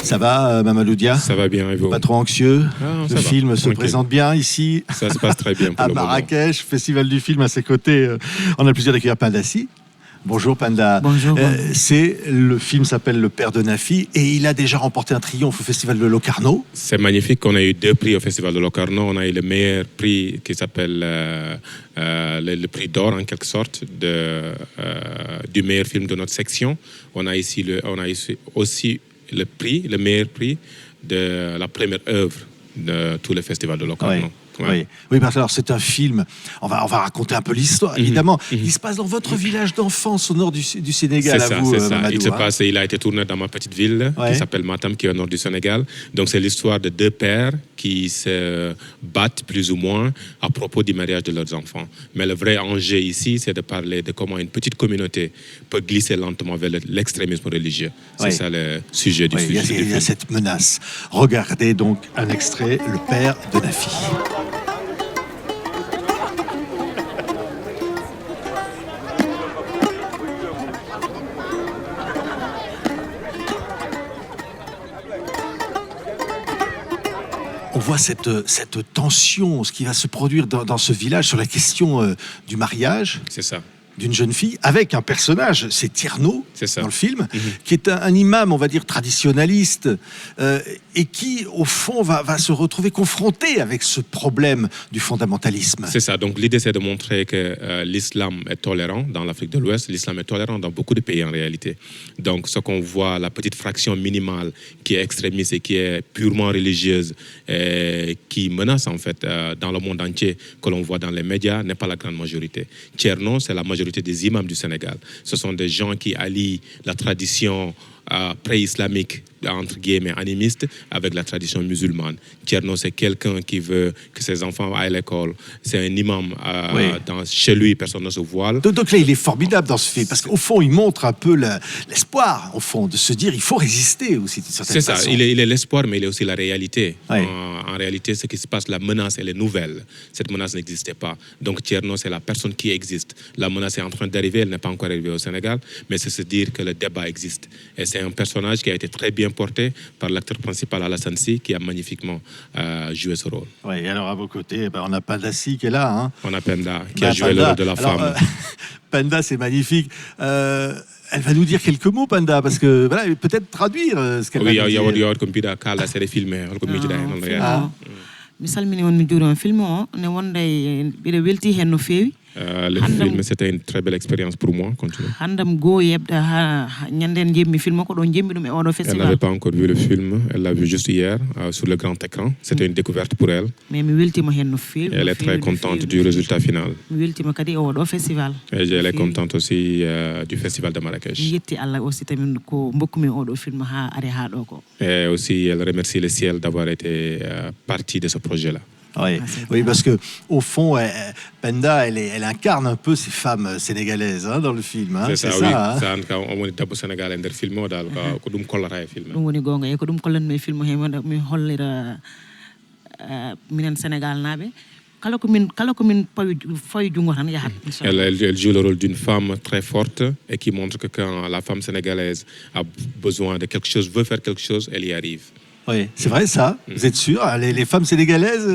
Ça va, Mamadou Dia? Ça va bien, et vous? Pas trop anxieux? Ah, Le film se présente bien ici. Ça se passe très bien pour à le Marrakech, Festival du film à ses côtés. On a le plaisir d'accueillir Panda Si. Bonjour Panda. Bonjour. Le film s'appelle Le Père de Nafi et il a déjà remporté un triomphe au Festival de Locarno. C'est magnifique. On a eu 2 prix au Festival de Locarno. On a eu le meilleur prix qui s'appelle le prix d'or en quelque sorte du meilleur film de notre section. On a ici aussi le meilleur prix de la première œuvre de tous les festivals de Locarno. Ouais. Oui, parce que alors c'est un film. On va raconter un peu l'histoire, évidemment. Il se passe dans votre village d'enfance au nord du Sénégal. C'est ça. Mamadou, Il a été tourné dans ma petite ville qui s'appelle Matam, qui est au nord du Sénégal. Donc c'est l'histoire de 2 pères qui se battent plus ou moins à propos du mariage de leurs enfants. Mais le vrai enjeu ici, c'est de parler de comment une petite communauté peut glisser lentement vers l'extrémisme religieux. C'est ça le sujet du film. Il y a cette menace. Regardez donc un extrait, Le Père de Nafi. On voit cette tension, ce qui va se produire dans ce village sur la question du mariage. C'est ça. D'une jeune fille avec un personnage, c'est Tierno dans le film, qui est un imam, on va dire, traditionnaliste, et qui, au fond, va se retrouver confronté avec ce problème du fondamentalisme. C'est ça. Donc l'idée, c'est de montrer que l'islam est tolérant dans l'Afrique de l'Ouest. L'islam est tolérant dans beaucoup de pays en réalité. Donc ce qu'on voit, la petite fraction minimale qui est extrémiste et qui est purement religieuse, qui menace en fait dans le monde entier, que l'on voit dans les médias, n'est pas la grande majorité. Tierno, c'est la majorité des imams du Sénégal. Ce sont des gens qui allient la tradition pré-islamique, entre guillemets, animiste, avec la tradition musulmane. Tierno, c'est quelqu'un qui veut que ses enfants aillent à l'école. C'est un imam. Chez lui, personne ne se voile. Donc là, il est formidable dans ce film, parce qu'au fond, il montre un peu l'espoir, au fond, de se dire il faut résister aussi, d'une certaine façon. C'est ça, il est l'espoir, mais il est aussi la réalité. En réalité, ce qui se passe, la menace, elle est nouvelle. Cette menace n'existait pas. Donc Tierno, c'est la personne qui existe. La menace est en train d'arriver, elle n'est pas encore arrivée au Sénégal, mais c'est se dire que le débat existe. Et c'est un personnage qui a été très bien porté par l'acteur principal Alassane Sy, qui a magnifiquement joué ce rôle. Oui, et alors à vos côtés, on a Panda Si qui est là. Hein. On a Penda, qui a joué le rôle de la femme. Penda, c'est magnifique. Elle va nous dire quelques mots, Panda, parce que voilà, peut-être traduire ce qu'elle va nous dire. Oui, comme Pida, Kala, c'est filmé. Mi salmini on mi juuri on film o ne wonde mbiɗa welti hen no feewi. Le film, c'était une très belle expérience pour moi. Continue. Handam go yebde ha ñanden jemmi film ko ɗon jemmi ɗum e oɗo festival. Elle n'avait pas encore vu le film, elle l'a vu juste hier sur le grand écran. C'était une découverte pour elle. Mais mi weltima hen no feewi. Elle est très contente du résultat final. Mi weltima kadi e oɗo festival. Et elle est contente aussi du festival de Marrakech. Mi yetti Allah aussi tamin ko mbokkumi oɗo film ha ari ha ɗo ko. Et aussi elle remercie le ciel d'avoir été partie de ce projet-là. Oui, parce que au fond, Penda, elle incarne un peu ces femmes sénégalaises dans le film. Hein, c'est ça. On est d'abord sénégalais dans le film, on ko dum kollata e film. Ɗum woni gonga e ko ɗum kollanmi e film he mi hollira minen Sénégal naɓe. Kala ko min fawi jungo tan yahat. Elle joue le rôle d'une femme très forte et qui montre que quand la femme sénégalaise a besoin de quelque chose, veut faire quelque chose, elle y arrive. Oui, c'est vrai ça. Vous êtes sûr, les femmes sénégalaises?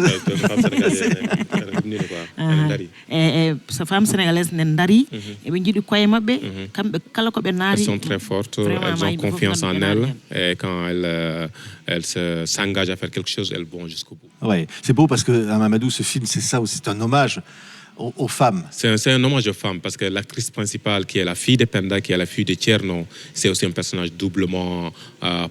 Sa femme sénégalaise nen dari e be jidi koye mabbe kambe kala ko be naari. Elles sont très fortes, elles ont confiance en elles et quand elles s'engagent à faire quelque chose, elles vont jusqu'au bout. Oui, c'est beau parce que Mamadou, ce film, c'est ça aussi, c'est un hommage aux femmes. C'est un hommage aux femmes parce que l'actrice principale, qui est la fille de Penda, qui est la fille de Tierno, c'est aussi un personnage doublement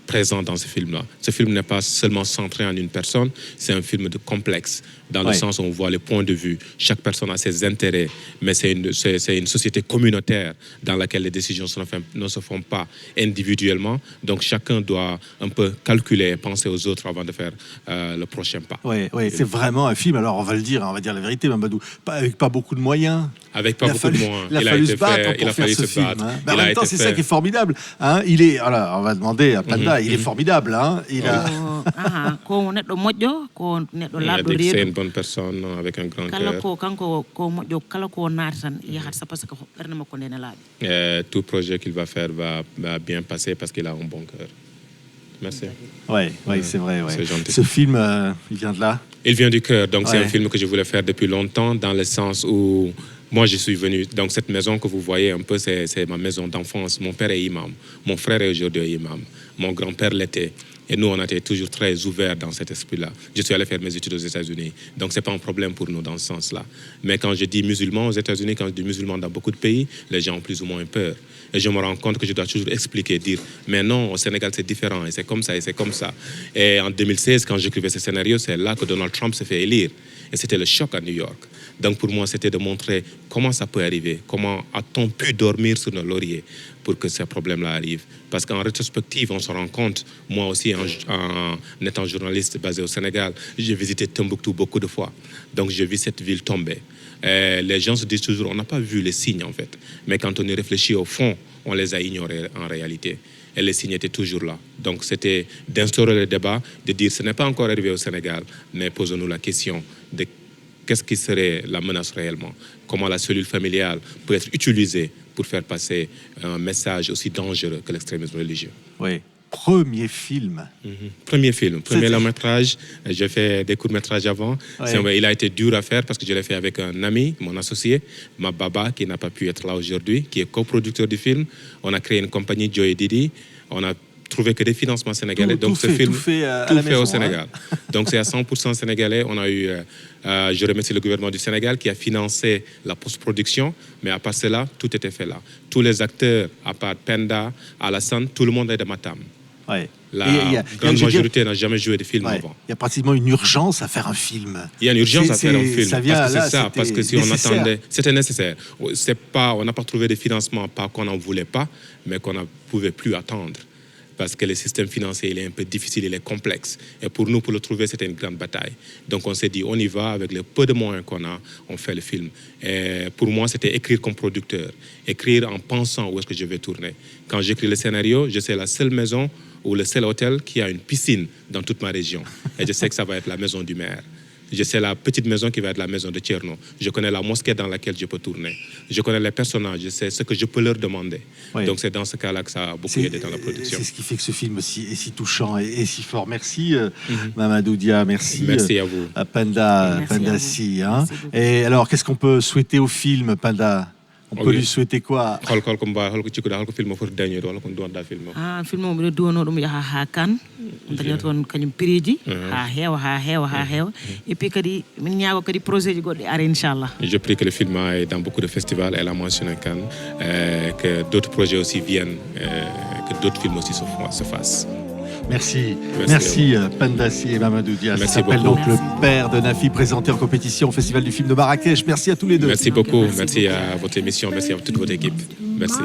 présent dans ce film-là. Ce film n'est pas seulement centré en une personne, c'est un film de complexe, dans le sens où on voit les points de vue. Chaque personne a ses intérêts, mais c'est une société communautaire dans laquelle les décisions ne se font pas individuellement. Donc chacun doit un peu calculer et penser aux autres avant de faire le prochain pas. Oui, c'est vraiment un film, alors on va dire la vérité, Mamadou, avec pas beaucoup de moyens. Avec pas beaucoup de moyens. Il a fallu se battre pour faire ce film. Hein. Mais en même temps, c'est ça qui est formidable. Hein. Il est, alors, on va demander à Panda, il est formidable. Hein. Il a... C'est une bonne personne avec un grand cœur. Tout projet qu'il va faire va bien passer parce qu'il a un bon cœur. merci. Ouais, c'est vrai. Ouais. C'est gentil. Ce film, il vient de là? Il vient du cœur. Donc, c'est un film que je voulais faire depuis longtemps, dans le sens où moi, je suis venu. Donc, cette maison que vous voyez un peu, c'est ma maison d'enfance. Mon père est imam. Mon frère est aujourd'hui imam. Mon grand-père l'était. Et nous, on a été toujours très ouverts dans cet esprit-là. Je suis allé faire mes études aux États-Unis. Donc, ce n'est pas un problème pour nous dans ce sens-là. Mais quand je dis musulmans aux États-Unis, quand je dis musulmans dans beaucoup de pays, les gens ont plus ou moins peur. Et je me rends compte que je dois toujours expliquer, dire, mais non, au Sénégal, c'est différent, et c'est comme ça, et c'est comme ça. Et en 2016, quand j'écrivais ce scénario, c'est là que Donald Trump s'est fait élire. Et c'était le choc à New York. Donc pour moi, c'était de montrer comment ça peut arriver, comment a-t-on pu dormir sur nos lauriers pour que ces problèmes-là arrivent. Parce qu'en rétrospective, on se rend compte, moi aussi, en étant journaliste basé au Sénégal, j'ai visité Tombouctou beaucoup de fois. Donc j'ai vu cette ville tomber. Et les gens se disent toujours, on n'a pas vu les signes en fait. Mais quand on y réfléchit au fond, on les a ignorés en réalité. Et les signes étaient toujours là. Donc c'était d'instaurer le débat, de dire ce n'est pas encore arrivé au Sénégal, mais posons-nous la question de qu'est-ce qui serait la menace réellement? Comment la cellule familiale peut être utilisée pour faire passer un message aussi dangereux que l'extrémisme religieux? Oui. Premier film. Premier film, premier long-métrage. J'ai fait des courts-métrages avant. Ouais. Il a été dur à faire parce que je l'ai fait avec un ami, mon associé, ma baba, qui n'a pas pu être là aujourd'hui, qui est coproducteur du film. On a créé une compagnie, Joe et Didi. On a trouvé que des financements sénégalais. Donc ce film, tout fait au Sénégal. Donc c'est à 100% sénégalais. On a eu, je remercie le gouvernement du Sénégal qui a financé la post-production, mais à part cela, tout était fait là. Tous les acteurs, à part Penda, Alassane, tout le monde est de Matam. Ouais. La grande majorité n'a jamais joué de film avant. Il y a pratiquement une urgence à faire un film. Il y a une urgence à faire un film. Parce que si on attendait, c'était nécessaire. On n'a pas trouvé de financement, pas qu'on n'en voulait pas, mais qu'on ne pouvait plus attendre. Parce que le système financier, il est un peu difficile, il est complexe. Et pour nous, pour le trouver, c'était une grande bataille. Donc on s'est dit, on y va, avec le peu de moyens qu'on a, on fait le film. Et pour moi, c'était écrire comme producteur. Écrire en pensant où est-ce que je vais tourner. Quand j'écris le scénario, je sais la seule maison ou le seul hôtel qui a une piscine dans toute ma région. Et je sais que ça va être la maison du maire. Je sais la petite maison qui va être la maison de Tcherno. Je connais la mosquée dans laquelle je peux tourner. Je connais les personnages, je sais ce que je peux leur demander. Oui. Donc c'est dans ce cas-là que ça a beaucoup aidé dans la production. C'est ce qui fait que ce film est si touchant et si fort. Merci Mamadou Dia, merci à vous. À Penda Si. Hein. Et alors, qu'est-ce qu'on peut souhaiter au film, Penda? On peut lui souhaiter quoi? Film film et puis je prie que le film aille dans beaucoup de festivals. Elle a mentionné Cannes, que d'autres projets aussi viennent, que d'autres films aussi se fassent. Merci Penda Si et Mamadou Dia. Ça s'appelle donc Le Père de Nafi, présenté en compétition au Festival du film de Marrakech. Merci à tous les deux. Merci beaucoup, merci à votre émission, merci à toute votre équipe. Merci.